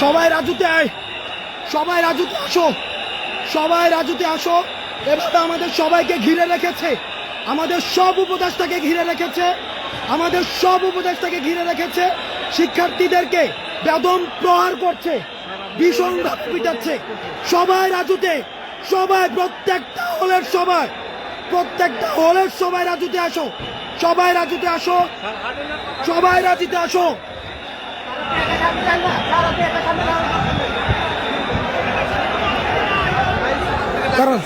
সবাই রাজুতে আয়, সবাই রাজুতে আসো, সবাই রাজুতে আসো। এভাবে আমাদের সবাইকে ঘিরে রেখেছে, আমাদের সব উপদেষ্টাকে ঘিরে রেখেছে, আমাদের সব উপদেষ্টাকে ঘিরে রেখেছে। শিক্ষার্থীদেরকে বেদম প্রহার করছে, ভীষণভাবে পিটাচ্ছে। সবাই রাজুতে, সবাই প্রত্যেকটা হলের সবাই, প্রত্যেকটা হলের সবাই রাজুতে আসো, সবাই রাজুতে আসো, সবাই রাজুতে আসো। কারণ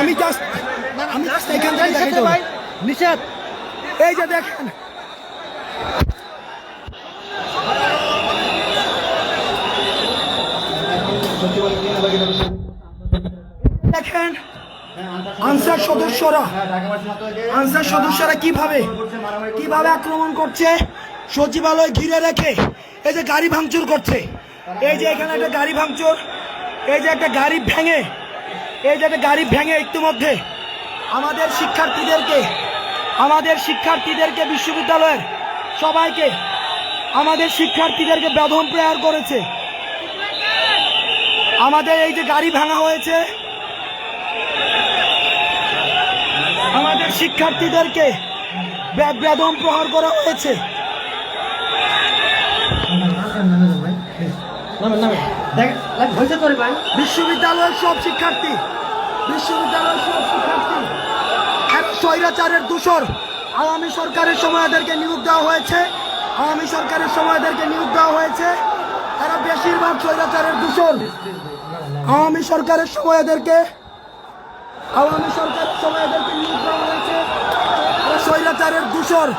আমি জাস্ট এখান থেকে দেখে ভাই নিষেধ। এই যে দেখেন, দেখেন আনসার সদস্যরা কিভাবে আক্রমণ করছে, সচিবালয় ঘিরে রেখে এই যে গাড়ি ভাঙচুর করছে। এই যে এখানে একটা গাড়ি ভাঙচুর, এই যে একটা গাড়ি ভেঙে, এই যে একটা গাড়ি ভেঙে ইতিমধ্যে আমাদের শিক্ষার্থীদেরকে বিশ্ববিদ্যালয়ের সবাইকে, আমাদের শিক্ষার্থীদেরকে বেদম প্রহার করেছে। আমাদের এই যে গাড়ি ভাঙা হয়েছে, আমাদের শিক্ষার্থীদেরকে বেদম প্রহার করা হয়েছে। বিশ্ববিদ্যালয়ের সব শিক্ষার্থী স্বৈরাচারের দূষর। আওয়ামী সরকারের সময় এদেরকে নিয়োগ দেওয়া হয়েছে, এরা বেশিরভাগ স্বৈরাচারের দূষর। আওয়ামী সরকারের সময় এদেরকে নিয়োগ দেওয়া হয়েছে, এরা স্বৈরাচারের দূষর।